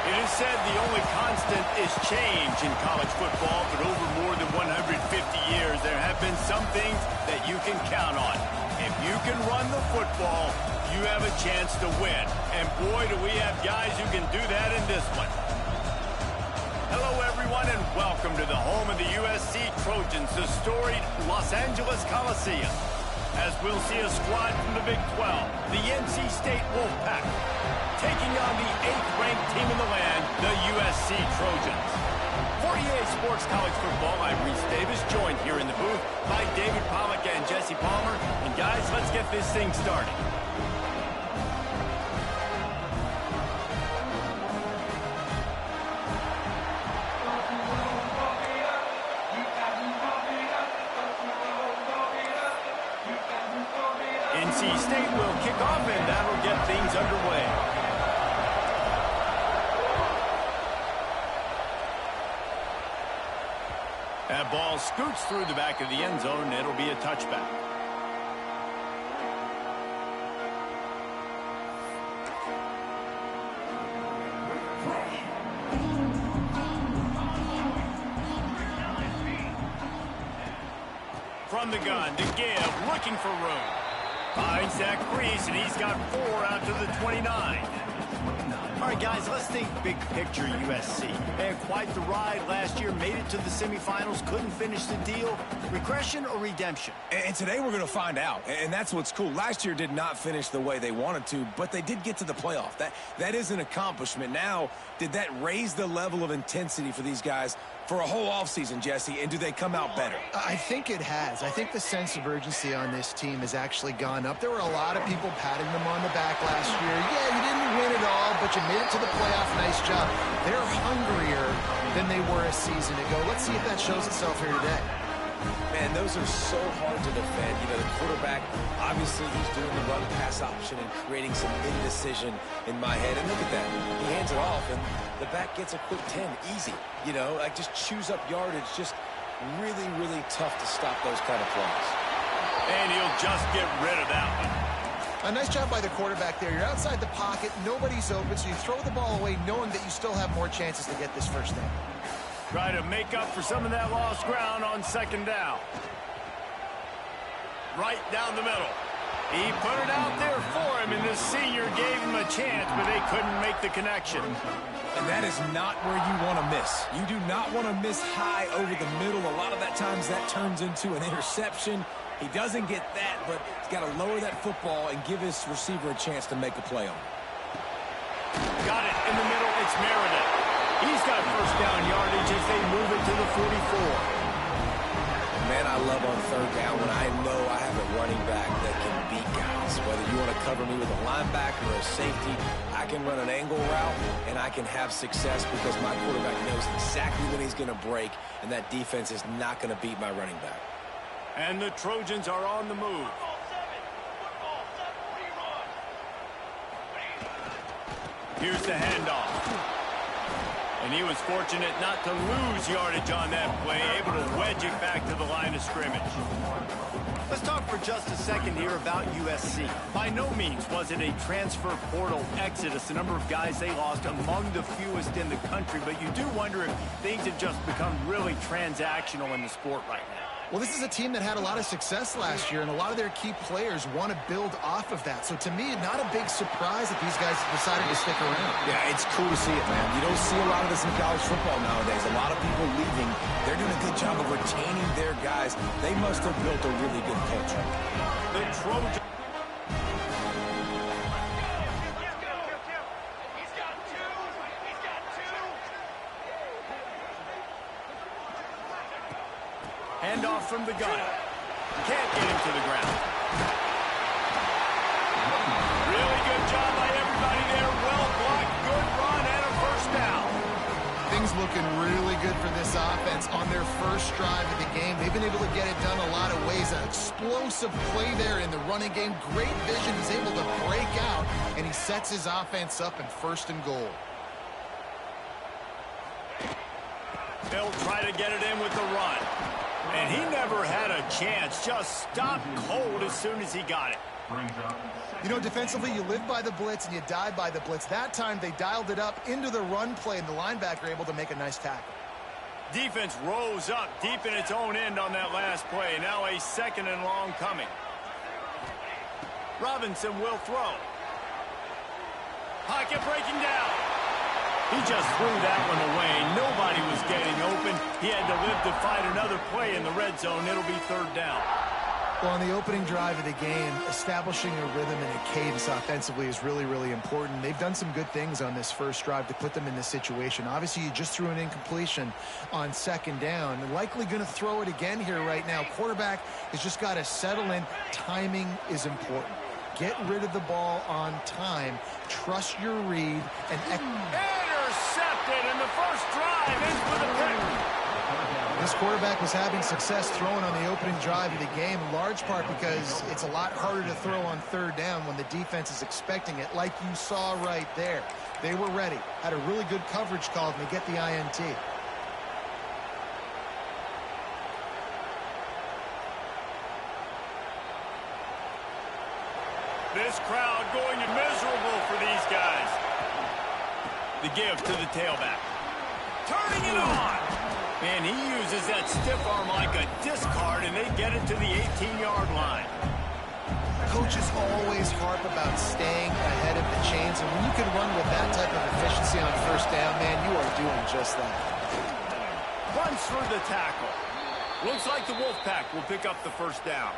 It is said the only constant is change in college football, but over more than 150 years, there have been some things that you can count on. If you can run the football, you have a chance to win. And boy, do we have guys who can do that in this one. Hello, everyone, and welcome to the home of the USC Trojans, the storied Los Angeles Coliseum. As we'll see a squad from the Big 12, the NC State Wolfpack, taking on the 8th-ranked team in the land, the USC Trojans. For EA Sports College Football, I'm Reese Davis, joined here in the booth by David Pollack and Jesse Palmer. And guys, let's get this thing started. NC State will kick off, and that'll get things underway. That ball scoots through the back of the end zone, and it'll be a touchback. From the gun to give, looking for room. Finds Zach Reese, and he's got 4 out to the 29. All right, guys, let's think big picture USC. They had quite the ride last year, made it to the semifinals, couldn't finish the deal. Regression or redemption? And today we're going to find out, and that's what's cool. Last year did not finish the way they wanted to, but they did get to the playoff. That is an accomplishment. Now, did that raise the level of intensity for these guys for a whole offseason, Jesse, and do they come out better? I think it has. I think the sense of urgency on this team has actually gone up. There were a lot of people patting them on the back last year. Yeah, you didn't win it all, but you made it to the playoff. Nice job. They're hungrier than they were a season ago. Let's see if that shows itself here today. Man, those are so hard to defend. You know, the quarterback, obviously he's doing the run-pass option and creating some indecision in my head. And look at that. He hands it off, and the back gets a quick 10. Easy. You know, like just chews up yardage. Just really, really tough to stop those kind of plays. And he'll just get rid of that one. A nice job by the quarterback there. You're outside the pocket. Nobody's open, so you throw the ball away knowing that you still have more chances to get this first down. Try to make up for some of that lost ground on second down. Right down the middle. He put it out there for him, and the senior gave him a chance, but they couldn't make the connection. And that is not where you want to miss. You do not want to miss high over the middle. A lot of that times that turns into an interception. He doesn't get that, but he's got to lower that football and give his receiver a chance to make a play on it. Got it in the middle. It's Meredith. He's got first down yardage as they move it to the 44. man I love on third down when I know I have a running back that can beat guys. Whether you want to cover me with a linebacker or a safety, I can run an angle route, and I can have success because my quarterback knows exactly when he's going to break, and that defense is not going to beat my running back. And the Trojans are on the move. Here's the handoff. And he was fortunate not to lose yardage on that play, able to wedge it back to the line of scrimmage. Let's talk for just a second here about USC. By no means was it a transfer portal exodus, the number of guys they lost among the fewest in the country, but you do wonder if things have just become really transactional in the sport right now. Well, this is a team that had a lot of success last year, and a lot of their key players want to build off of that. So to me, not a big surprise that these guys decided to stick around. Yeah, it's cool to see it, man. You don't see a lot of this in college football nowadays. A lot of people leaving. They're doing a good job of retaining their guys. They must have built a really good culture. The Trojans. Handoff from the gun. Can't get him to the ground. Really good job by everybody there. Well blocked, good run, and a first down. Things looking really good for this offense on their first drive of the game. They've been able to get it done a lot of ways. An explosive play there in the running game. Great vision. He's able to break out, and he sets his offense up in 1st and goal. They'll try to get it in with the run. And he never had a chance. Just stopped cold as soon as he got it. You know, defensively, you live by the blitz and you die by the blitz. That time, they dialed it up into the run play, and the linebacker able to make a nice tackle. Defense rose up deep in its own end on that last play. Now a 2nd and long coming. Robinson will throw. Pocket breaking down. He just threw that one away. Nobody was getting open. He had to live to fight another play in the red zone. It'll be 3rd down. Well, on the opening drive of the game, establishing a rhythm and a cadence offensively is really, really important. They've done some good things on this first drive to put them in this situation. Obviously, you just threw an incompletion on 2nd down. They're likely going to throw it again here right now. Quarterback has just got to settle in. Timing is important. Get rid of the ball on time. Trust your read and intercepted, and the first drive ends with a pick. This quarterback was having success throwing on the opening drive of the game, in large part because it's a lot harder to throw on 3rd down when the defense is expecting it, like you saw right there. They were ready, had a really good coverage call, and they get the INT. This crowd going miserable for these guys. The give to the tailback. Turning it on. And he uses that stiff arm like a discard, and they get it to the 18-yard line. Coaches always harp about staying ahead of the chains, and when you can run with that type of efficiency on 1st down, man, you are doing just that. Runs through the tackle. Looks like the Wolfpack will pick up the 1st down.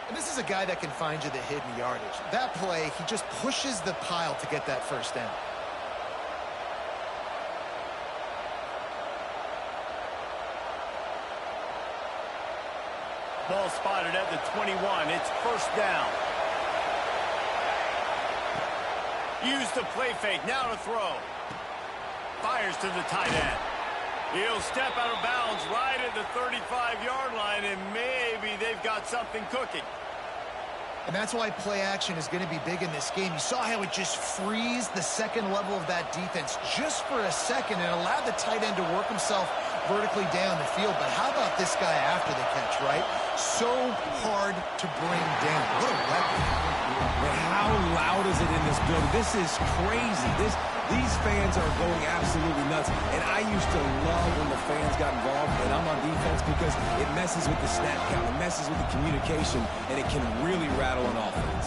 And this is a guy that can find you the hidden yardage. That play, he just pushes the pile to get that 1st down. Ball spotted at the 21. It's 1st down. Use the play fake. Now to throw. Fires to the tight end. He'll step out of bounds right at the 35-yard line, and maybe they've got something cooking. And that's why play action is going to be big in this game. You saw how it just frees the 2nd level of that defense just for a second and allowed the tight end to work himself vertically down the field. But how about this guy after the catch, right? So hard to bring down. What a weapon. But how loud is it in this building? This is crazy. These fans are going absolutely nuts. And I used to love when the fans got involved, and I'm on defense because it messes with the snap count, it messes with the communication, and it can really rattle an offense.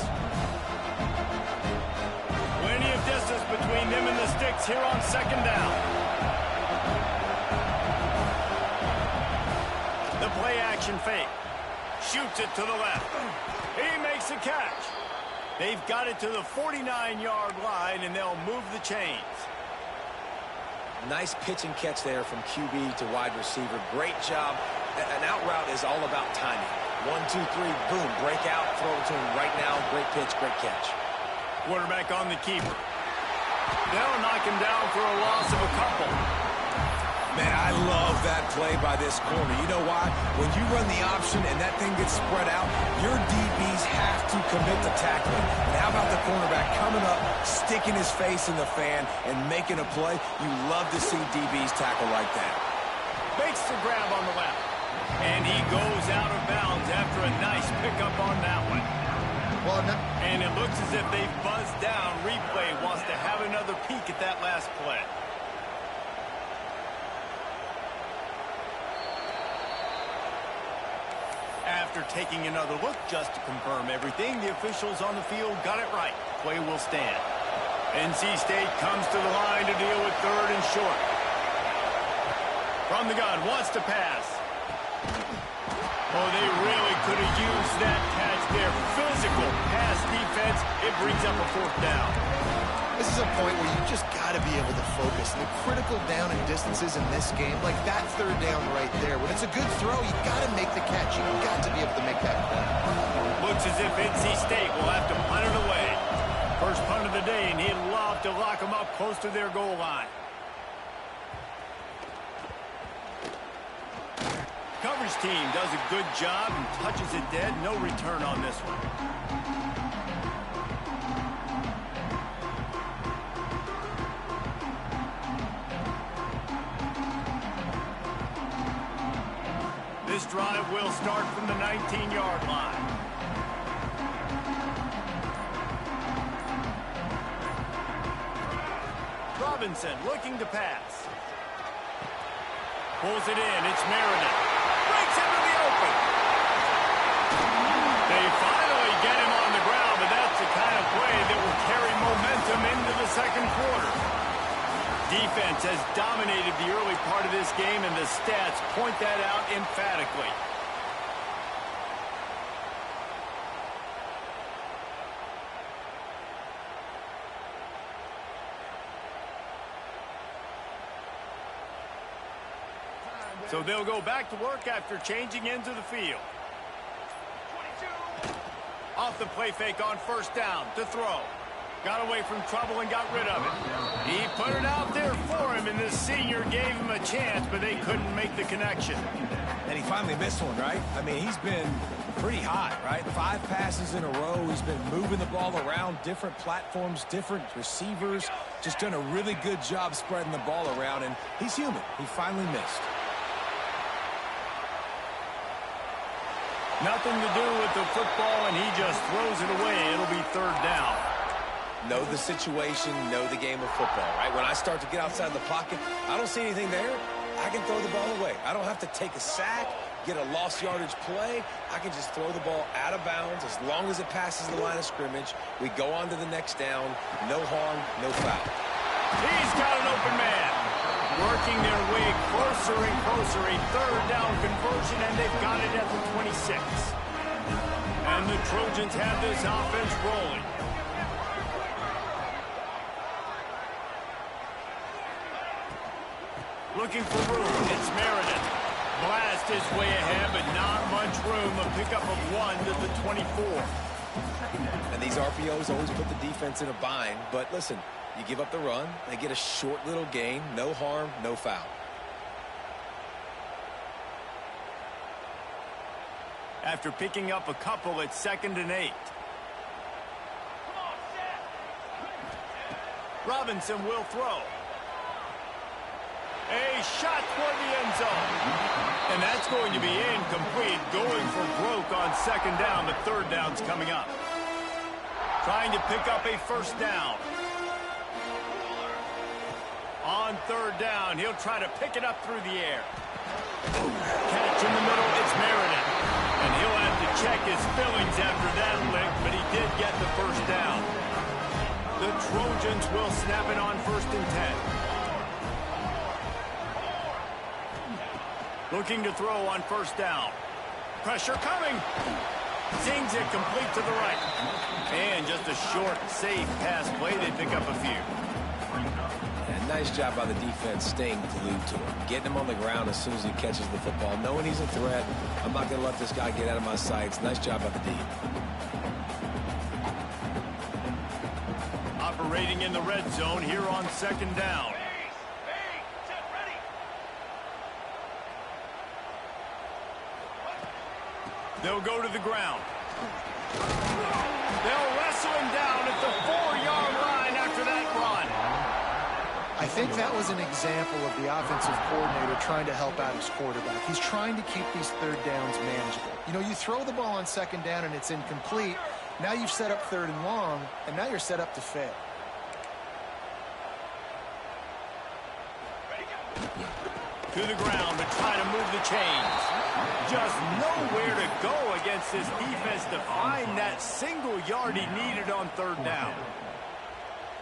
Plenty of distance between them and the sticks here on 2nd down. The play action fake. Shoots it to the left. He makes a catch. They've got it to the 49-yard line, and they'll move the chains. Nice pitch and catch there from QB to wide receiver. Great job An out route is all about timing. 1, 2, 3, boom, break out, throw it to him right now. Great pitch, great catch. Quarterback on the keeper. They'll knock him down for a loss of a couple. Man, I love that play by this corner. You know why? When you run the option and that thing gets spread out, your DBs have to commit to tackling. And how about the cornerback coming up, sticking his face in the fan, and making a play? You love to see DBs tackle like that. Makes the grab on the left. And he goes out of bounds after a nice pickup on that one. Well, and it looks as if they've buzzed down. Replay wants to have another peek at that last play. After taking another look just to confirm everything, the officials on the field got it right. Play will stand. NC State comes to the line to deal with 3rd and short. From the gun, wants to pass. Oh, they really could have used that catch there. Physical pass defense. It brings up a 4th down. This is a point where you just got to be able to focus. The critical down and distances in this game, like that 3rd down right there. When it's a good throw, you got to make the catch. You got to be able to make that play. Looks as if NC State will have to punt it away. First punt of the day, and he'd love to lock them up close to their goal line. Coverage team does a good job and touches it dead. No return on this one. This drive will start from the 19-yard line. Robinson looking to pass. Pulls it in. It's Meredith. Breaks into the open. They finally get him on the ground, but that's the kind of play that will carry momentum into the 2nd quarter. Defense has dominated the early part of this game, and the stats point that out emphatically. So they'll go back to work after changing into the field. 22. Off the play fake on 1st down to throw. Got away from trouble and got rid of it. He put it out there for him, and the senior gave him a chance, but they couldn't make the connection. And he finally missed one, right? I mean, he's been pretty hot, right? 5 passes in a row. He's been moving the ball around different platforms, different receivers. Just done a really good job spreading the ball around, and he's human. He finally missed. Nothing to do with the football, and he just throws it away. It'll be 3rd down. Know the situation, know the game of football, right? When I start to get outside the pocket, I don't see anything there. I can throw the ball away. I don't have to take a sack, get a lost yardage play. I can just throw the ball out of bounds as long as it passes the line of scrimmage. We go on to the next down. No harm, no foul. He's got an open man. Working their way closer and closer. A 3rd down conversion, and they've got it at the 26. And the Trojans have this offense rolling. Looking for room. It's Meredith. Blast his way ahead, but not much room. A pickup of 1 to the 24. And these RPOs always put the defense in a bind. But listen, you give up the run, they get a short little gain. No harm, no foul. After picking up a couple, it's 2nd and 8. Robinson will throw. A shot toward the end zone. And that's going to be incomplete. Going for broke on 2nd down. The 3rd down's coming up. Trying to pick up a 1st down. On 3rd down, he'll try to pick it up through the air. Catch in the middle, it's Meredith. And he'll have to check his fillings after that lick, but he did get the 1st down. The Trojans will snap it on 1st and 10. Looking to throw on 1st down. Pressure coming. Sings it complete to the right. And just a short, safe pass play. They pick up a few. And nice nice job by the defense staying glued to him, getting him on the ground as soon as he catches the football, knowing he's a threat. I'm not going to let this guy get out of my sights. Nice job by the D. Operating in the red zone here on second down. They'll go to the ground. They'll wrestle him down at the 4-yard line after that run. I think that was an example of the offensive coordinator trying to help out his quarterback. He's trying to keep these third downs manageable. You know, you throw the ball on second down and it's incomplete. Now you've set up third and long, and now you're set up to fail. To the ground to try to move the chains. Just nowhere to go against this defense to find that single yard he needed on third down.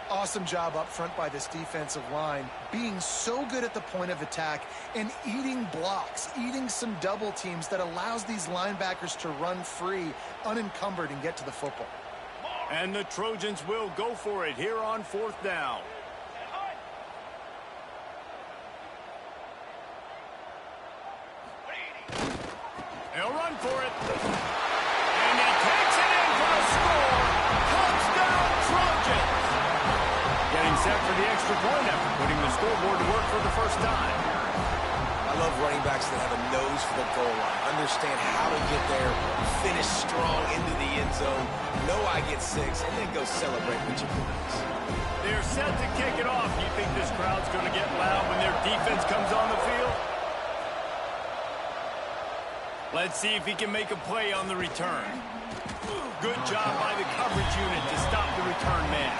Awesome job up front by this defensive line, being so good at the point of attack and eating blocks, eating some double teams that allows these linebackers to run free, unencumbered, and get to the football. And the Trojans will go for it here on fourth down. They'll run for it. And he takes it in for a score. Touchdown, Trojans. Getting set for the extra point after putting the scoreboard to work for the first time. I love running backs that have a nose for the goal line, understand how to get there, finish strong into the end zone, know I get 6, and then go celebrate with your boys. They're set to kick it off. You think this crowd's going to get loud when their defense comes on the field? Let's see if he can make a play on the return. Good job by the coverage unit to stop the return man.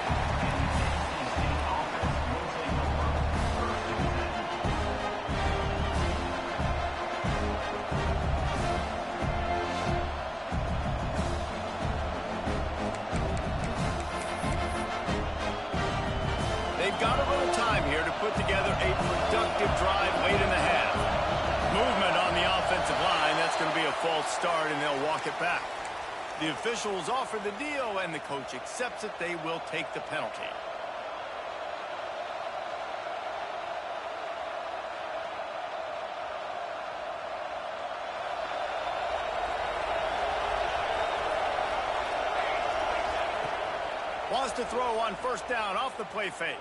They've got a little time here to put together a productive drive late in the half. Movement on the offensive line. That's going to be a false start, and they'll walk it back. The officials offer the deal, and the coach accepts it. They will take the penalty. Wants to throw on first down off the play fake.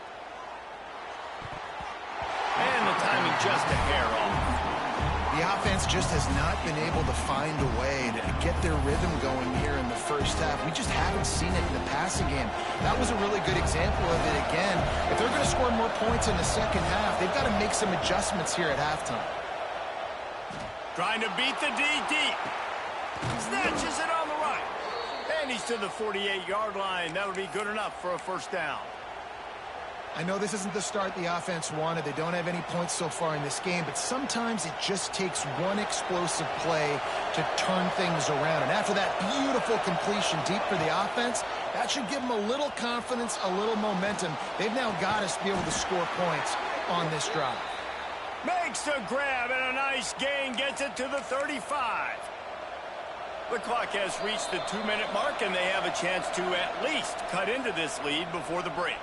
And the timing just a hair off. The offense just has not been able to find a way to get their rhythm going here in the first half. We just haven't seen it in the passing game. That was a really good example of it again. If they're going to score more points in the second half, they've got to make some adjustments here at halftime. Trying to beat the D deep. Snatches it on the right. And he's to the 48-yard line. That'll be good enough for a first down. I know this isn't the start the offense wanted. They don't have any points so far in this game, but sometimes it just takes one explosive play to turn things around. And after that beautiful completion deep for the offense, that should give them a little confidence, a little momentum. They've now got us to be able to score points on this drive. Makes a grab and a nice gain, gets it to the 35. The clock has reached the 2-minute mark, and they have a chance to at least cut into this lead before the break.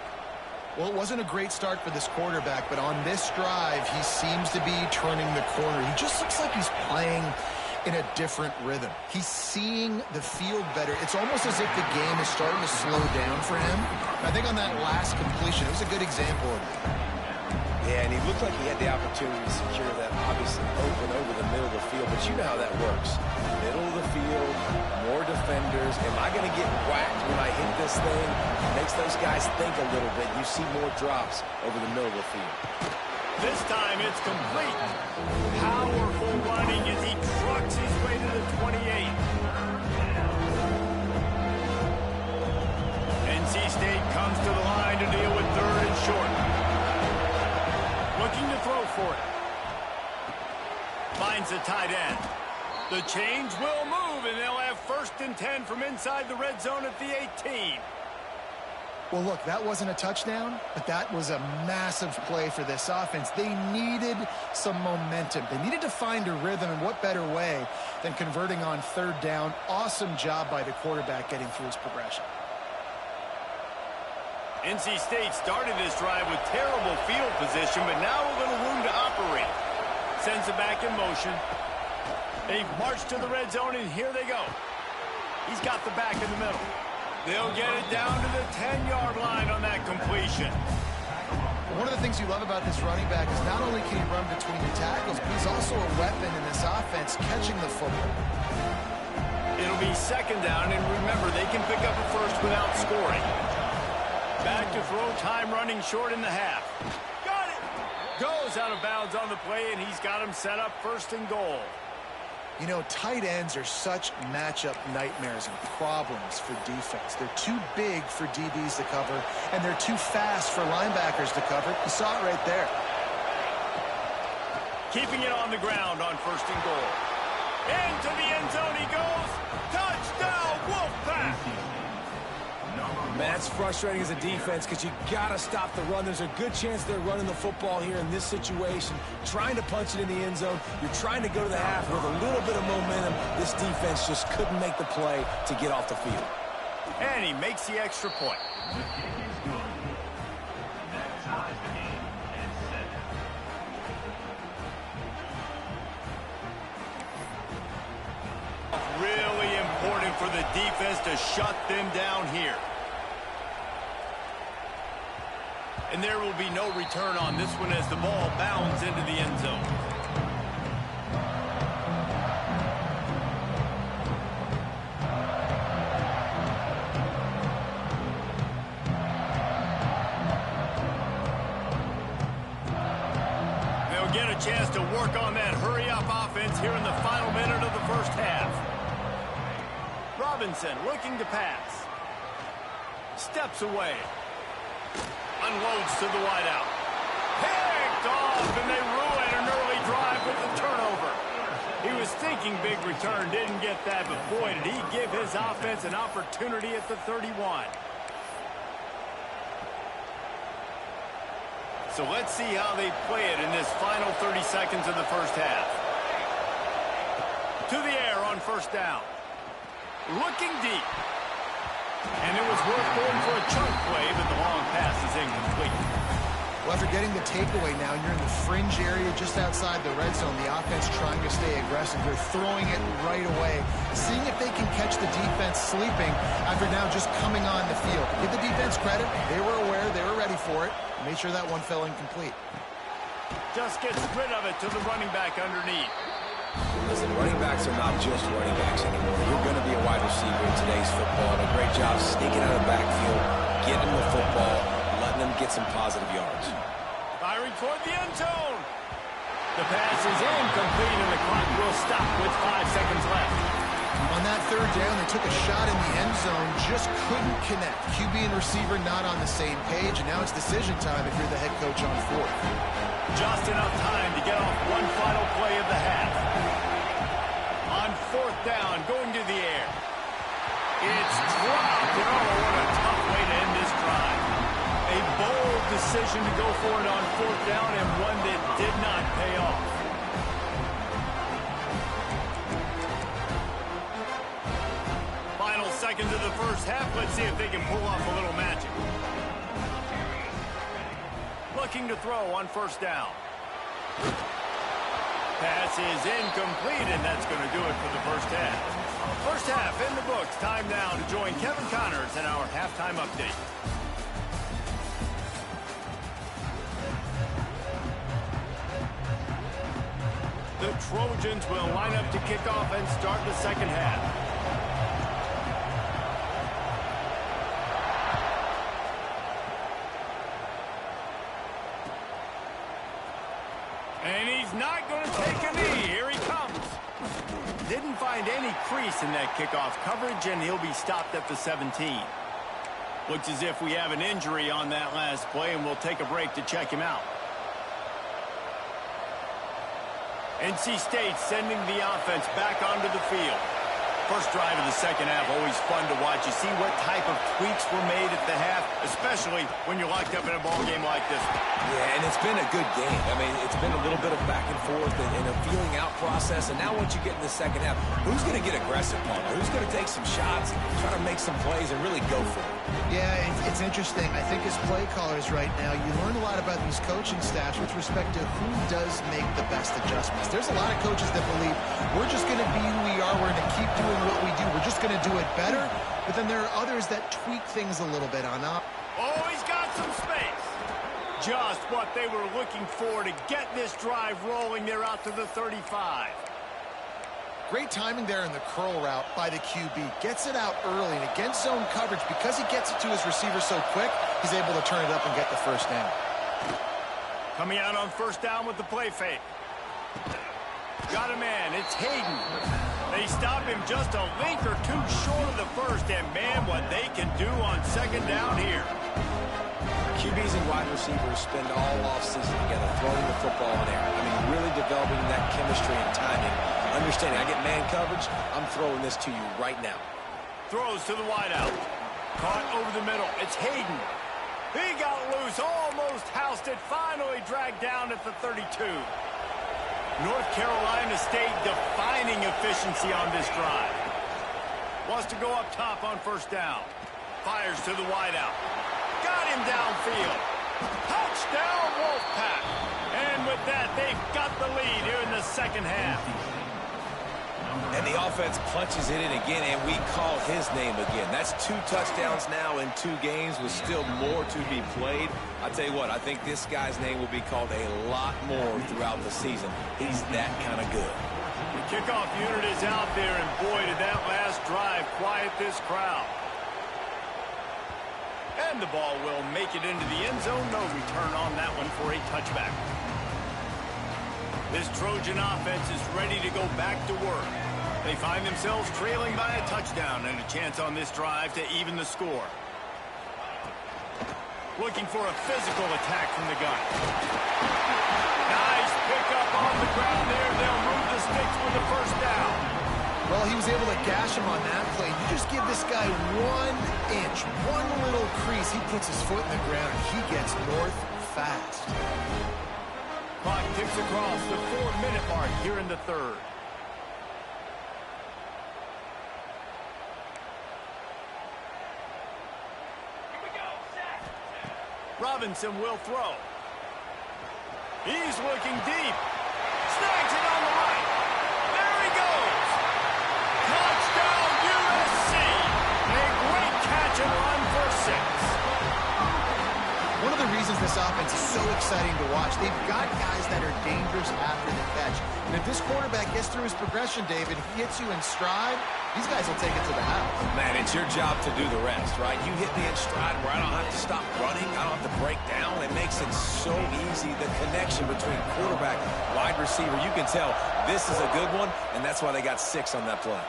Well, it wasn't a great start for this quarterback, but on this drive, he seems to be turning the corner. He just looks like he's playing in a different rhythm. He's seeing the field better. It's almost as if the game is starting to slow down for him. I think on that last completion, it was a good example of that. Yeah, and he looked like he had the opportunity to secure that, obviously open over the middle of the field, but you know how that works. Middle of the field, more defenders. Am I going to get whacked when I hit this thing? It makes those guys think a little bit. You see more drops over the middle of the field. This time it's complete. Powerful running as he trucks his way to the 28. NC State comes to the line to deal with third and short. Looking to throw for it. Finds the tight end. The chains will move, and they'll have 1st and 10 from inside the red zone at the 18. Well, look, that wasn't a touchdown, but that was a massive play for this offense. They needed some momentum. They needed to find a rhythm, and what better way than converting on third down. Awesome job by the quarterback getting through his progression. NC State started this drive with terrible field position, but now a little room to operate. Sends it back in motion. They march to the red zone, and here they go. He's got the back in the middle. They'll get it down to the 10-yard line on that completion. One of the things you love about this running back is not only can he run between the tackles, but he's also a weapon in this offense catching the football. It'll be second down, and remember, they can pick up a first without scoring. Back to throw, time running short in the half. Got it! Goes out of bounds on the play, and he's got him set up first and goal. You know, tight ends are such matchup nightmares and problems for defense. They're too big for DBs to cover, and they're too fast for linebackers to cover. You saw it right there. Keeping it on the ground on first and goal. Into the end zone he goes. Touchdown, Wolfpack! Man, that's frustrating as a defense because you got to stop the run. There's a good chance they're running the football here in this situation, trying to punch it in the end zone. You're trying to go to the half with a little bit of momentum. This defense just couldn't make the play to get off the field. And he makes the extra point. Really important for the defense to shut them down here. And there will be no return on this one as the ball bounds into the end zone. They'll get a chance to work on that hurry-up offense here in the final minute of the first half. Robinson looking to pass. Steps away. Unloads to the wideout. Picked off, and they ruin an early drive with the turnover. He was thinking big return, didn't get that, but boy, did he give his offense an opportunity at the 31. So let's see how they play it in this final 30 seconds of the first half. To the air on first down. Looking deep. And it was worth going for a chunk play, but the long pass is incomplete. Well, after getting the takeaway now, you're in the fringe area just outside the red zone. The offense trying to stay aggressive. They're throwing it right away, seeing if they can catch the defense sleeping after now just coming on the field. Give the defense credit. They were aware. They were ready for it. Made sure that one fell incomplete. Just gets rid of it to the running back underneath. Listen, running backs are not just running backs anymore. You're going to be a wide receiver in today's football. And a great job sneaking out of the backfield, getting the football, letting them get some positive yards. Firing toward the end zone. The pass is incomplete, and the clock will stop with 5 seconds left. On that third down, they took a shot in the end zone, just couldn't connect. QB and receiver not on the same page, and now it's decision time if you're the head coach on fourth. Just enough time to get off one final play of the half. On fourth down, going to the air. It's dropped. Oh, what a tough way to end this drive. A bold decision to go for it on fourth down, and one that did not pay off. Final seconds of the first half. Let's see if they can pull off a little magic. Looking to throw on first down. Pass is incomplete, and that's going to do it for the first half. First half in the books. Time now to join Kevin Connors in our halftime update. The Trojans will line up to kick off and start the second half. And he's not going to take a knee. Here he comes. Didn't find any crease in that kickoff coverage, and he'll be stopped at the 17. Looks as if we have an injury on that last play, and we'll take a break to check him out. NC State sending the offense back onto the field. First drive of the second half, always fun to watch. You see what type of tweaks were made at the half, especially when you're locked up in a ball game like this one. Yeah, and it's been a good game. I mean, it's been a little bit of back and forth and a feeling out process. And now once you get in the second half, who's going to get aggressive, Palmer? Who's going to take some shots, try to make some plays, and really go for it? Yeah, it's interesting. I think as play callers right now, you learn a lot about these coaching staffs with respect to who does make the best adjustments. There's a lot of coaches that believe we're just going to be who we are. We're going to keep doing what we do. We're just going to do it better. But then there are others that tweak things a little bit on up. Oh, he's got some space. Just what they were looking for to get this drive rolling. They're out to the 35. Great timing there in the curl route by the QB. Gets it out early, and against zone coverage, because he gets it to his receiver so quick, he's able to turn it up and get the first down. Coming out on first down with the play fake. Got a man. It's Hayden. They stop him just a link or two short of the first, and man, what they can do on second down here. QBs and wide receivers spend all offseason together throwing the football in air. I mean, really developing that chemistry and timing. Understanding, I get man coverage, I'm throwing this to you right now. Throws to the wideout. Caught over the middle. It's Hayden. He got loose, almost housed it, finally dragged down at the 32. North Carolina State defining efficiency on this drive. Wants to go up top on first down. Fires to the wideout. Got him downfield. Touchdown, Wolfpack. And with that, they've got the lead here in the second half. And the offense punches it in again, and we call his name again. That's 2 touchdowns now in 2 games with still more to be played. I tell you what, I think this guy's name will be called a lot more throughout the season. He's that kind of good. The kickoff unit is out there, and boy, did that last drive quiet this crowd. And the ball will make it into the end zone. No return on that one for a touchback. This Trojan offense is ready to go back to work. They find themselves trailing by a touchdown and a chance on this drive to even the score. Looking for a physical attack from the gun. Nice pickup on the ground there. They'll move the sticks with the first down. Well, he was able to gash him on that play. You just give this guy 1 inch, one little crease. He puts his foot in the ground, and he gets north fast. Clock ticks across the 4-minute mark here in the third. Robinson will throw. He's looking deep. Snags it on the right. There he goes. Touchdown, USC. A great catch and run for 6. One of the reasons this offense is so exciting to watch, they've got guys that are dangerous after the catch. And if this quarterback gets through his progression, David, he hits you in stride, these guys will take it to the house. Man, it's your job to do the rest, right? You hit me in stride where I don't have to stop running. I don't have to break down. It makes it so easy. The connection between quarterback, wide receiver, you can tell this is a good one, and that's why they got 6 on that play.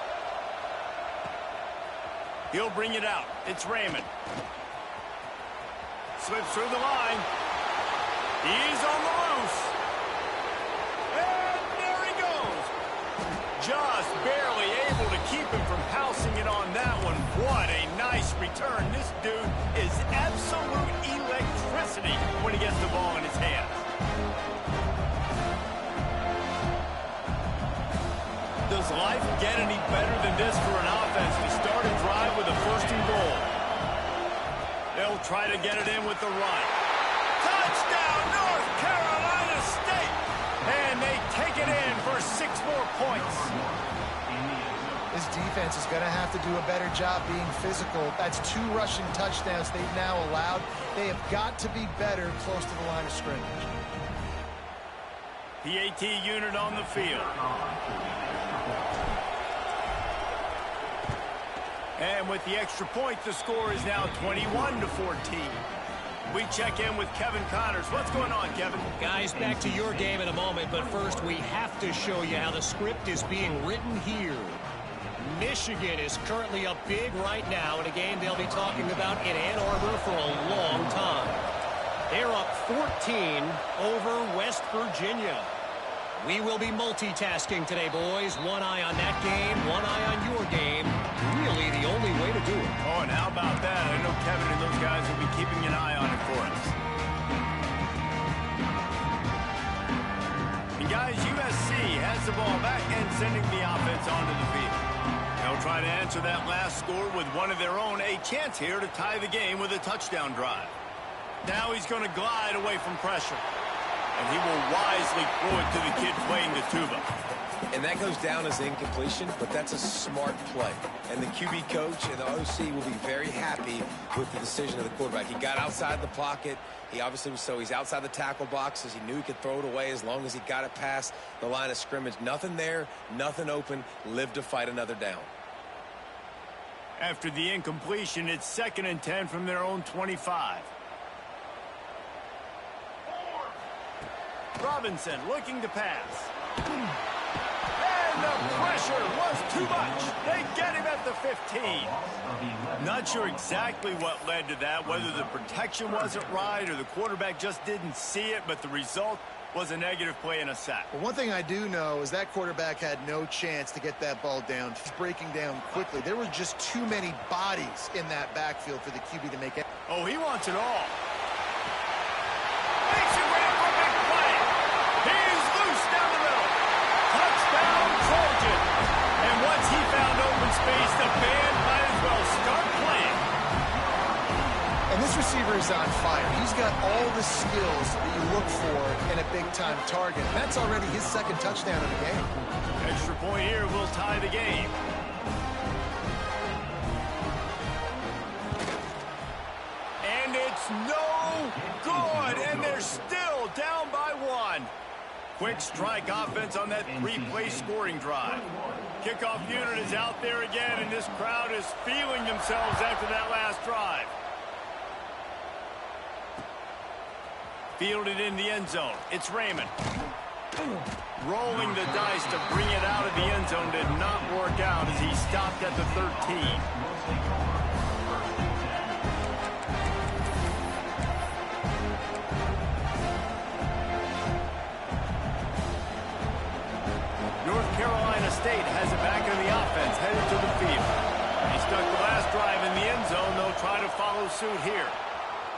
He'll bring it out. It's Raymond. Slips through the line. He's on the loose. And there he goes. Just barely able to keep him from housing it on that one. What a nice return. This dude is absolute electricity when he gets the ball in his hands. Does life get any better than this for an offense to start a drive with a first and goal? They'll try to get it in with the run. Touchdown, North Carolina State! And they take it in for 6 more points. This defense is going to have to do a better job being physical. That's 2 rushing touchdowns they've now allowed. They have got to be better close to the line of scrimmage. The AT unit on the field. And with the extra point, the score is now 21-14. We check in with Kevin Connors. What's going on, Kevin? Guys, back to your game in a moment, but first we have to show you how the script is being written here. Michigan is currently up big right now in a game they'll be talking about in Ann Arbor for a long time. They're up 14 over West Virginia. We will be multitasking today, boys. One eye on that game, one eye on your game. Really the only way to do it. Oh, and how about that? I know Kevin and those guys will be keeping an eye on it for us. And guys, USC has the ball back and sending the offense onto the field. No They'll try to answer that last score with one of their own. A chance here to tie the game with a touchdown drive. Now he's going to glide away from pressure. And he will wisely throw it to the kid playing the tuba. And that goes down as incompletion, but that's a smart play. And the QB coach and the OC will be very happy with the decision of the quarterback. He got outside the pocket. He obviously was he's outside the tackle boxes. He knew he could throw it away as long as he got it past the line of scrimmage. Nothing there, nothing open. Live to fight another down. After the incompletion, it's 2nd and 10 from their own 25. Robinson looking to pass. And the pressure was too much. They get him at the 15. Not sure exactly what led to that, whether the protection wasn't right or the quarterback just didn't see it, but the result was a negative play and a sack. Well, one thing I do know is that quarterback had no chance to get that ball down. He's breaking down quickly. There were just too many bodies in that backfield for the QB to make it. Oh, he wants it all. Makes it win for a big play. He's loose down the middle. Touchdown, Trojan. And once he found open space, the band might as well start playing. And this receiver is on fire. He's got all the skills that you look for in a big-time target. That's already his 2nd touchdown of the game. Extra point here will tie the game. And it's no good, and they're still down by 1. Quick strike offense on that 3-play scoring drive. Kickoff unit is out there again, and this crowd is feeling themselves after that last drive. Fielded in the end zone. It's Raymond. Rolling the dice to bring it out of the end zone did not work out as he stopped at the 13. North Carolina State has it back in the offense, headed to the field. He stuck the last drive in the end zone. They'll try to follow suit here.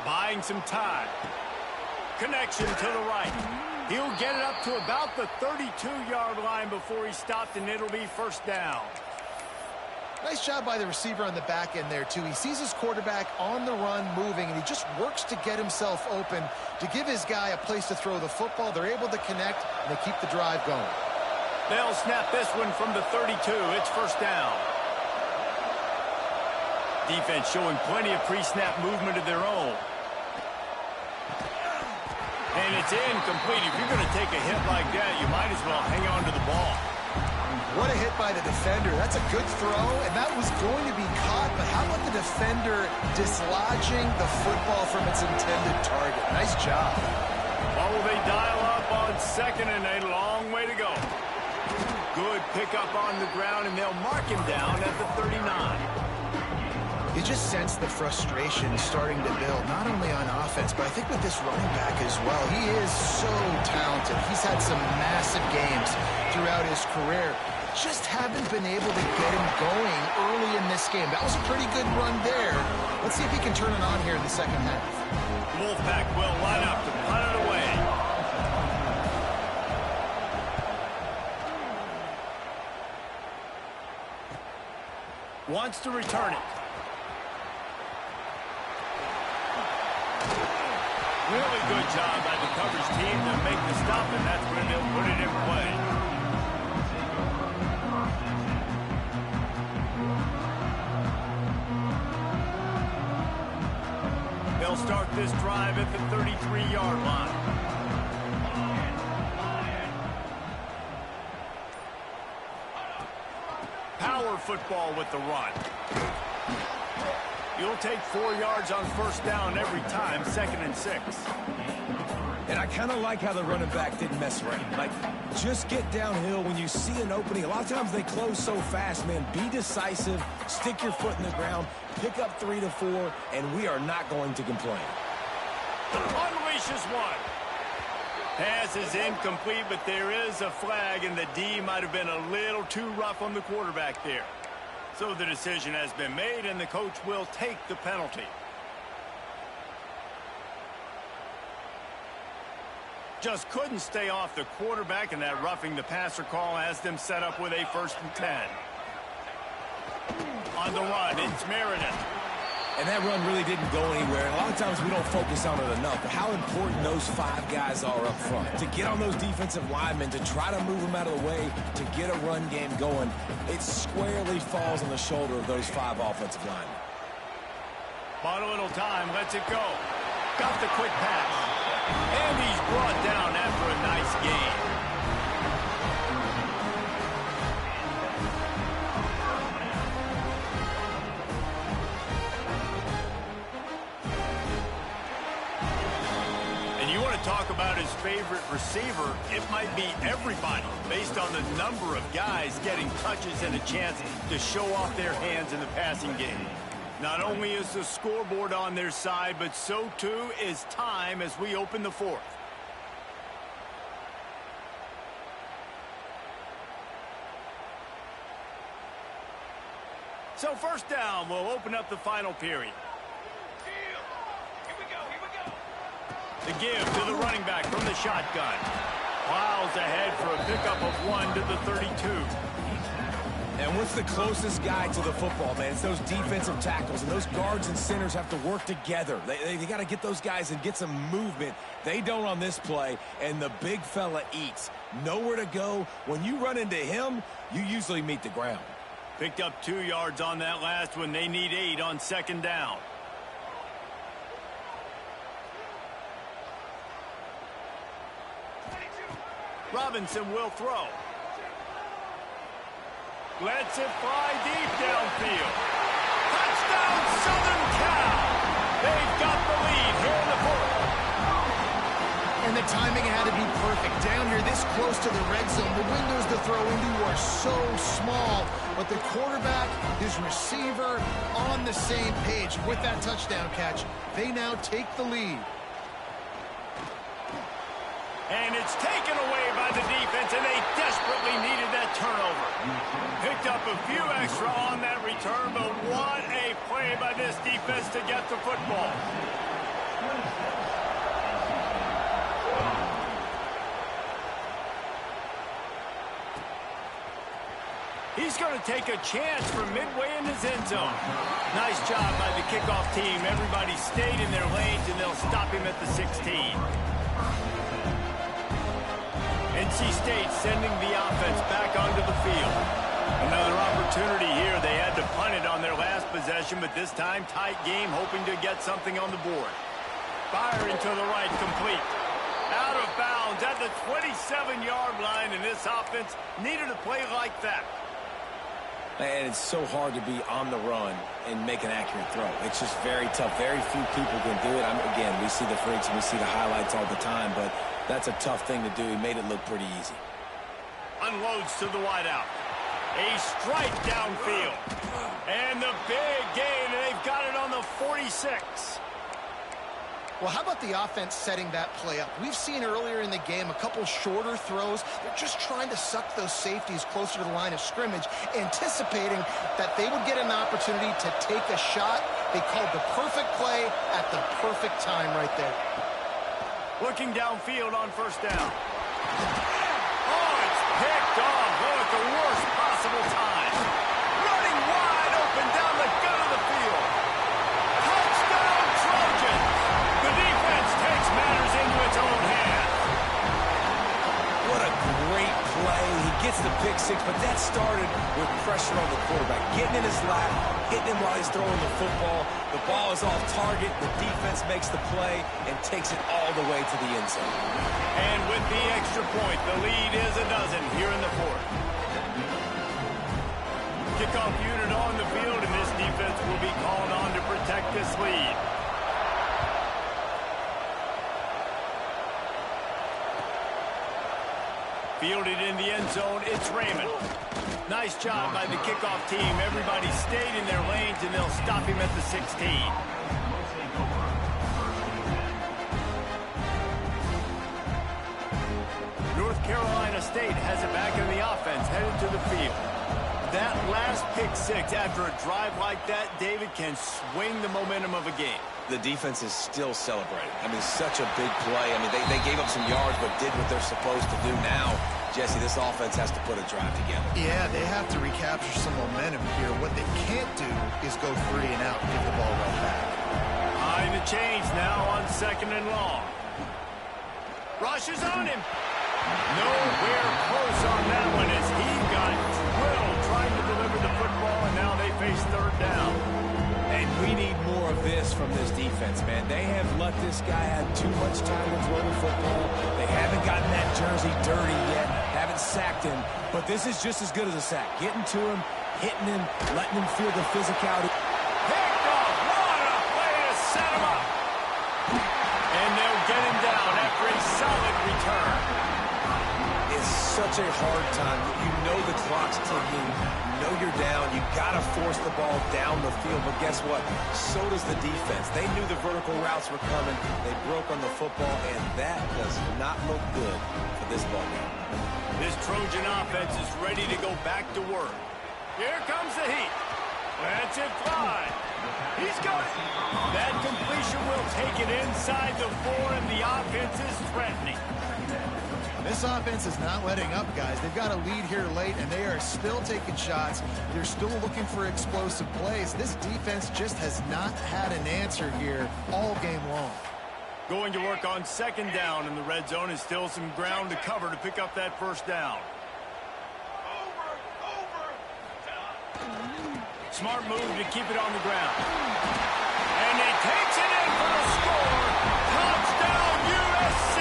Buying some time. Connection to the right. He'll get it up to about the 32-yard line before he stopped, and it'll be 1st down. Nice job by the receiver on the back end there, too. He sees his quarterback on the run moving, and he just works to get himself open to give his guy a place to throw the football. They're able to connect, and they keep the drive going. They'll snap this one from the 32. It's 1st down. Defense showing plenty of pre-snap movement of their own. And it's incomplete. If you're going to take a hit like that, you might as well hang on to the ball. What a hit by the defender. That's a good throw, and that was going to be caught. But how about the defender dislodging the football from its intended target? Nice job. Well, they dial up on 2nd and a long way to go. Good pickup on the ground, and they'll mark him down at the 39. You just sense the frustration starting to build, not only on offense, but I think with this running back as well. He is so talented. He's had some massive games throughout his career. Just haven't been able to get him going early in this game. That was a pretty good run there. Let's see if he can turn it on here in the 2nd half. Wolfpack will line up to punt it away. Wants to return it. Really good job by the coverage team to make the stop, and that's where they'll put it in play. They'll start this drive at the 33-yard line. Power football with the run. You'll take 4 yards on 1st down every time, 2nd and 6. And I kind of like how the running back didn't mess around. Like, just get downhill when you see an opening. A lot of times they close so fast, man. Be decisive, stick your foot in the ground, pick up 3 to 4, and we are not going to complain. Unleashes one. Pass is incomplete, but there is a flag, and the D might have been a little too rough on the quarterback there. So the decision has been made, and the coach will take the penalty. Just couldn't stay off the quarterback, and that roughing the passer call has them set up with a 1st and 10. on the run. It's Meredith. And that run really didn't go anywhere. And a lot of times we don't focus on it enough. But how important those 5 guys are up front. To get on those defensive linemen, to try to move them out of the way, to get a run game going, it squarely falls on the shoulder of those 5 offensive linemen. Bought a little time, lets it go. Got the quick pass. And he's brought down after a nice gain. Talk about his favorite receiver, it might be everybody based on the number of guys getting touches and a chance to show off their hands in the passing game. Not only is the scoreboard on their side, but so too is time as we open the 4th. So first down, we'll open up the final period. The give to the running back from the shotgun. Plows ahead for a pickup of 1 to the 32. And what's the closest guy to the football, man? It's those defensive tackles, and those guards and centers have to work together. They got to get those guys and get some movement. They don't on this play, and the big fella eats. Nowhere to go. When you run into him, you usually meet the ground. Picked up 2 yards on that last one. They need 8 on second down. Robinson will throw. Lets it fly deep downfield. Touchdown, Southern Cal. They've got the lead here in the 4th. And the timing had to be perfect. Down here this close to the red zone, the windows to throw into are so small. But the quarterback, his receiver, on the same page. With that touchdown catch, they now take the lead. And it's taken away by the defense, and they desperately needed that turnover. Picked up a few extra on that return, but what a play by this defense to get the football. He's going to take a chance from midway in his end zone. Nice job by the kickoff team. Everybody stayed in their lanes, and they'll stop him at the 16. NC State sending the offense back onto the field. Another opportunity here. They had to punt it on their last possession, but this time tight game, hoping to get something on the board. Firing to the right, complete. Out of bounds at the 27-yard line, and this offense needed a play like that. And it's so hard to be on the run and make an accurate throw. It's just very tough. Very few people can do it. Again, we see the freaks and we see the highlights all the time, but that's a tough thing to do. He made it look pretty easy. Unloads to the wideout. A strike downfield. And the big gain, and they've got it on the 46. Well, how about the offense setting that play up? We've seen earlier in the game a couple shorter throws. They're just trying to suck those safeties closer to the line of scrimmage, anticipating that they would get an opportunity to take a shot. They called the perfect play at the perfect time right there. Looking downfield on first down. Oh, it's picked off. Oh, at the worst possible time. Running wide open down the gut of the field. Touchdown, Trojans. The defense takes matters into its own hands. What a great play. He gets the pick six, but that started with pressure on the quarterback. Getting in his lap, hitting him while he's throwing the football. The ball is off target. The defense makes the play and takes it all the way to the end zone. And with the extra point, the lead is a dozen here in the 4th. Kickoff unit on the field, and this defense will be called on to protect this lead. Fielded in the end zone, it's Raymond. Nice job by the kickoff team. Everybody stayed in their lanes, and they'll stop him at the 16. North Carolina State has it back in the offense, headed to the field. That last pick six after a drive like that, David, can swing the momentum of a game. The defense is still celebrating. I mean, such a big play. I mean, they gave up some yards but did what they're supposed to do now. Jesse, this offense has to put a drive together. Yeah, they have to recapture some momentum here. What they can't do is go 3 and out and give the ball right back. Behind the chains now on 2nd and long. Rushes on him. Nowhere close on that one as he got drilled trying to deliver the football, and now they face 3rd down. And we need more of this from this defense, man. They have let this guy have too much time to throw the football. They haven't gotten that jersey dirty yet, haven't sacked him, but this is just as good as a sack. Getting to him, hitting him, letting him feel the physicality. Picked off. What a play to set him up. And they'll get him down after a solid return. It's such a hard time. You know the clock's ticking. You know you're down. You got to force the ball down the field. But guess what? So does the defense. They knew the vertical routes were coming. They broke on the football, and that does not look good for this ball game. This Trojan offense is ready to go back to work. Here comes the heat. Let's it fly. He's got it. That completion will take it inside the 4, and the offense is threatening. This offense is not letting up, guys. They've got a lead here late, and they are still taking shots. They're still looking for explosive plays. This defense just has not had an answer here all game long. Going to work on 2nd down in the red zone is still some ground to cover to pick up that 1st down. Smart move to keep it on the ground. And he takes it in for the score. Touchdown, USC.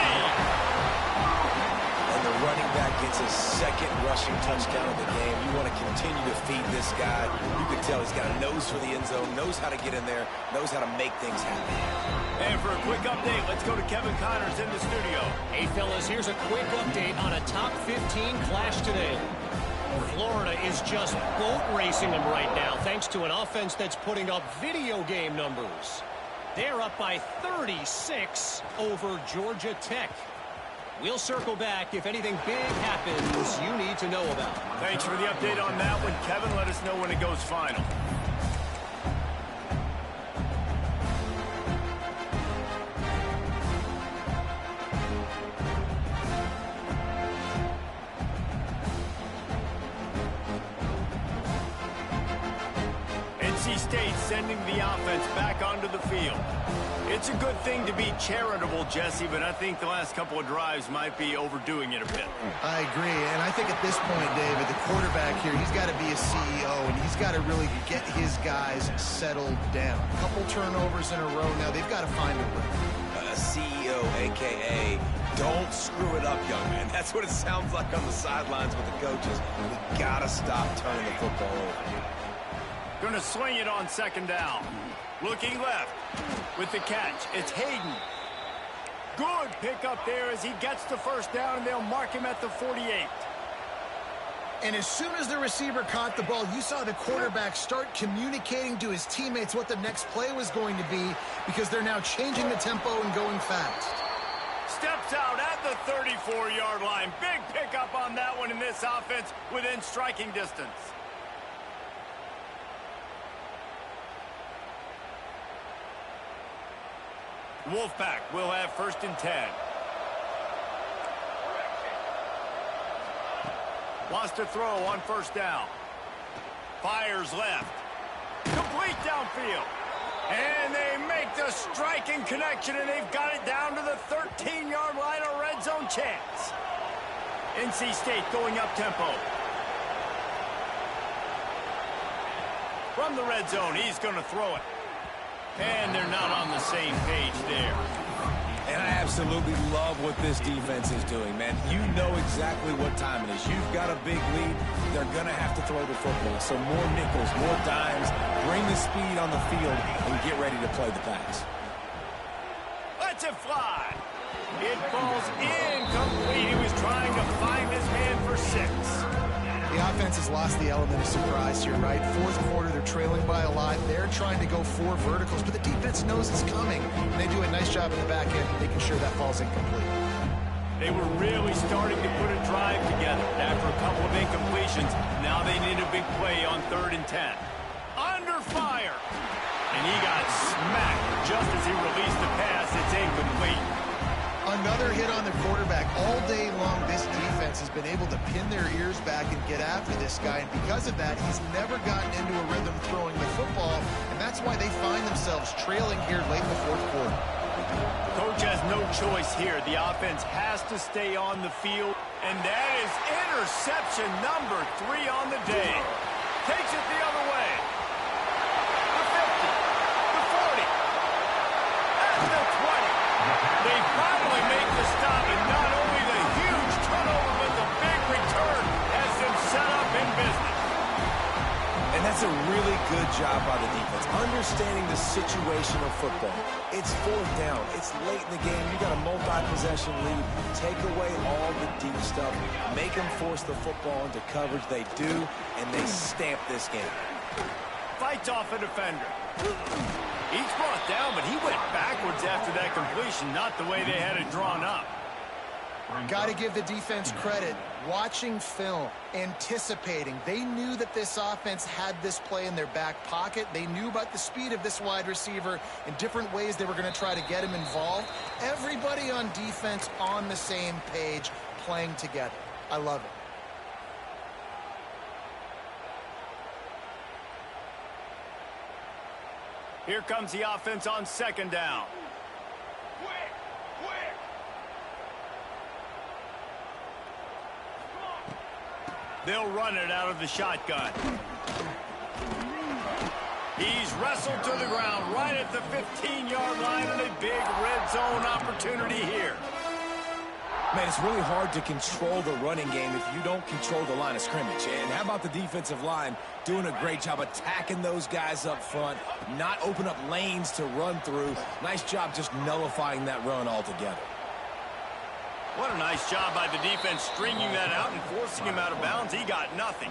And the running back gets his 2nd rushing touchdown of the game. You want to continue to feed this guy. You can tell he's got a nose for the end zone, knows how to get in there, knows how to make things happen. And for a quick update, let's go to Kevin Connors in the studio. Hey, fellas, here's a quick update on a top 15 clash today. Florida is just boat racing them right now, thanks to an offense that's putting up video game numbers. They're up by 36 over Georgia Tech. We'll circle back if anything big happens you need to know about. Thanks for the update on that one, Kevin. Let us know when it goes final. State sending the offense back onto the field. It's a good thing to be charitable, Jesse, but I think the last couple of drives might be overdoing it a bit. I agree, and I think at this point, David, the quarterback here, he's got to be a CEO, and he's got to really get his guys settled down. A couple turnovers in a row now. They've got to find a rhythm. CEO, a.k.a. don't screw it up, young man. That's what it sounds like on the sidelines with the coaches. We got to stop turning the football over. Going to swing it on 2nd down. Looking left with the catch. It's Hayden. Good pick up there as he gets the 1st down, and they'll mark him at the 48. And as soon as the receiver caught the ball, you saw the quarterback start communicating to his teammates what the next play was going to be because they're now changing the tempo and going fast. Steps out at the 34-yard line. Big pickup on that one in this offense within striking distance. Wolfpack will have 1st and 10. Wants to throw on 1st down. Fires left. Complete downfield. And they make the striking connection, and they've got it down to the 13-yard line, a red zone chance. NC State going up tempo. From the red zone, he's going to throw it. And they're not on the same page there. And I absolutely love what this defense is doing, man. You know exactly what time it is. You've got a big lead. They're going to have to throw the football. So more nickels, more dimes, bring the speed on the field, and get ready to play the pass. Lets it fly. It falls incomplete. He was trying to find his man for 6. The offense has lost the element of surprise here, right? 4th quarter, they're trailing by a lot. They're trying to go 4 verticals, but the defense knows it's coming. And they do a nice job in the back end making sure that falls incomplete. They were really starting to put a drive together. After a couple of incompletions, now they need a big play on 3rd and 10. Under fire. And he got smacked just as he released the pass. It's incomplete. Another hit on the quarterback. All day long, this defense has been able to pin their ears back and get after this guy, and because of that, he's never gotten into a rhythm throwing the football, and that's why they find themselves trailing here late in the fourth quarter. Coach has no choice here. The offense has to stay on the field, and that is interception number 3 on the day. Takes it the other way. The 50, the 40, and the 20. They finally make the stop, and not only the huge turnover, but the big return has them set up in business. And that's a really good job by the defense, understanding the situation of football. It's fourth down. It's late in the game. You got a multi-possession lead. Take away all the deep stuff. Make them force the football into coverage. They do, and they stamp this game. Fights off a defender. He's brought down, but he went backwards after that completion, not the way they had it drawn up. Got to give the defense credit. Watching film, anticipating. They knew that this offense had this play in their back pocket. They knew about the speed of this wide receiver in different ways they were going to try to get him involved. Everybody on defense on the same page, playing together. I love it. Here comes the offense on second down. They'll run it out of the shotgun. He's wrestled to the ground right at the 15-yard line, and a big red zone opportunity here. Man, it's really hard to control the running game if you don't control the line of scrimmage. And how about the defensive line doing a great job attacking those guys up front, not open up lanes to run through. Nice job just nullifying that run altogether. What a nice job by the defense stringing that out and forcing him out of bounds. He got nothing.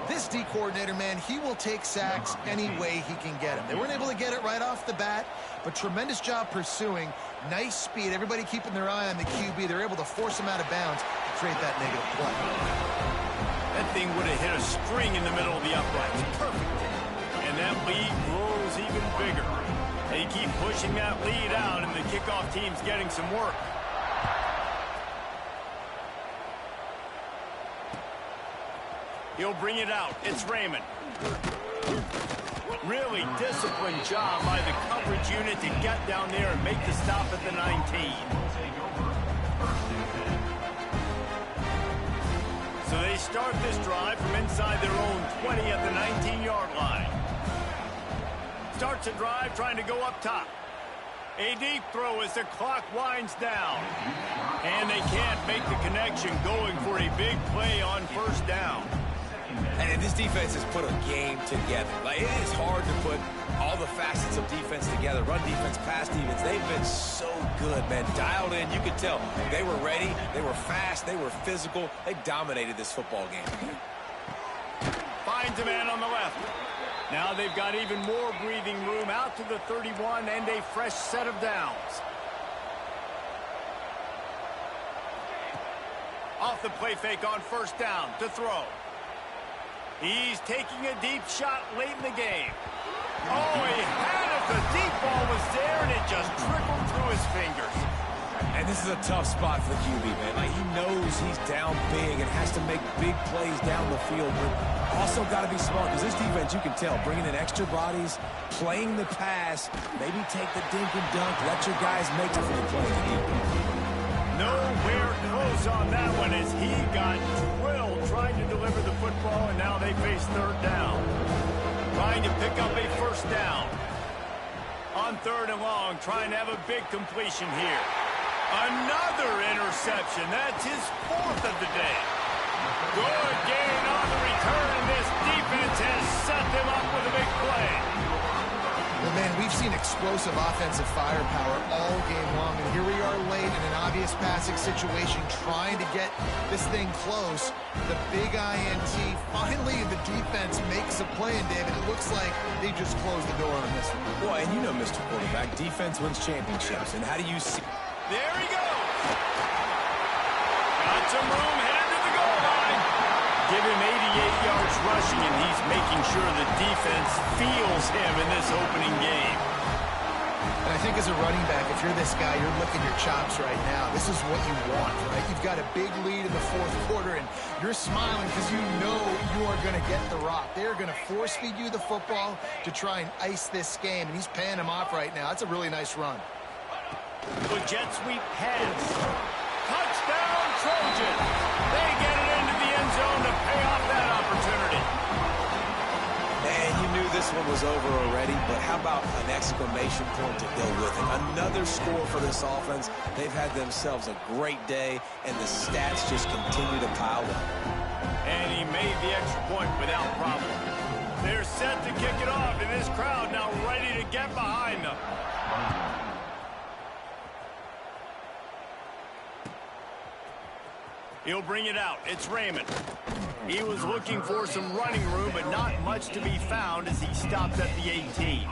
This D coordinator, man, he will take sacks any way he can get them. They weren't able to get it right off the bat, but tremendous job pursuing. Nice speed. Everybody keeping their eye on the QB. They're able to force him out of bounds to create that negative play. That thing would have hit a string in the middle of the uprights. Perfect. And that lead grows even bigger. They keep pushing that lead out, and the kickoff team's getting some work. He'll bring it out. It's Raymond. Really disciplined job by the coverage unit to get down there and make the stop at the 19. So they start this drive from inside their own 20 at the 19-yard line. Starts a drive trying to go up top. A deep throw as the clock winds down. And they can't make the connection, going for a big play on first down. And this defense has put a game together. Like, it is hard to put all the facets of defense together. Run defense, pass defense. They've been so good, man. Dialed in. You could tell they were ready. They were fast. They were physical. They dominated this football game. Finds a man on the left. Now they've got even more breathing room out to the 31 and a fresh set of downs. Off the play fake on first down to throw. He's taking a deep shot late in the game. Oh, he had it. The deep ball was there, and it just trickled through his fingers. And this is a tough spot for the QB, man. Like, he knows he's down big and has to make big plays down the field, but also got to be smart, because this defense, you can tell, bringing in extra bodies, playing the pass, maybe take the dink and dunk, let your guys make it for the play. Nowhere close on that one as he got drilled trying to deliver the football, and now they face third down. Trying to pick up a first down. On third and long, trying to have a big completion here. Another interception. That's his fourth of the day. Good gain on the return, and this defense has set them up with a big play. Well, man, we've seen explosive offensive firepower all game long, and here we are late in an obvious passing situation trying to get this thing close. The big INT, finally the defense makes a play, and David, it looks like they just closed the door on this one. Boy, and you know, Mr. Quarterback, defense wins championships, and how do you see... There he goes. Got some room, headed to the goal line. Give him 88 yards rushing, and he's making sure the defense feels him in this opening game. And I think as a running back, if you're this guy, you're licking your chops right now. This is what you want, right? You've got a big lead in the fourth quarter, and you're smiling because you know you are going to get the rock. They're going to force-feed you the football to try and ice this game, and he's paying him off right now. That's a really nice run. The jet sweep pass. Touchdown, Trojans. They get it into the end zone to pay off that opportunity. Man, you knew this one was over already, but how about an exclamation point to go with it? Another score for this offense. They've had themselves a great day, and the stats just continue to pile up. And he made the extra point without problem. They're set to kick it off, and this crowd now ready to get behind them. He'll bring it out. It's Raymond. He was looking for some running room, but not much to be found as he stopped at the 18.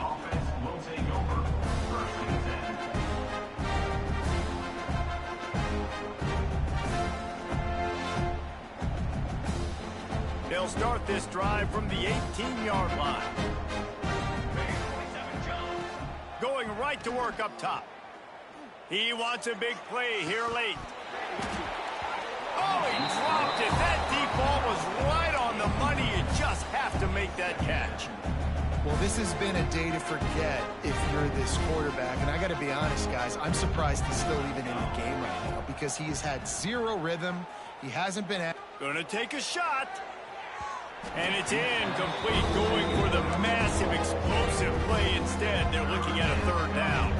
They'll start this drive from the 18-yard line. Going right to work up top. He wants a big play here late. Oh, he dropped it. That deep ball was right on the money. You just have to make that catch. Well, this has been a day to forget if you're this quarterback. And I got to be honest, guys, I'm surprised he's still even in the game right now because he has had zero rhythm. He hasn't been at... Gonna take a shot. And it's incomplete, going for the massive explosive play instead. They're looking at a third down.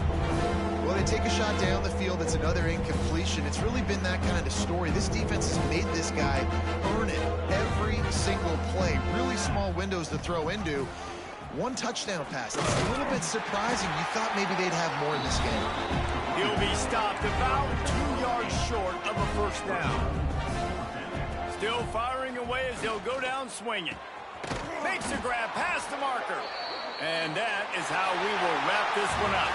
Well, they take a shot down the field. It's another incompletion. It's really been that kind of story. This defense has made this guy earn it every single play. Really small windows to throw into. One touchdown pass. It's a little bit surprising. You thought maybe they'd have more in this game. He'll be stopped about 2 yards short of a first down. Still firing away as they'll go down swinging. Makes a grab past the marker. And that is how we will wrap this one up.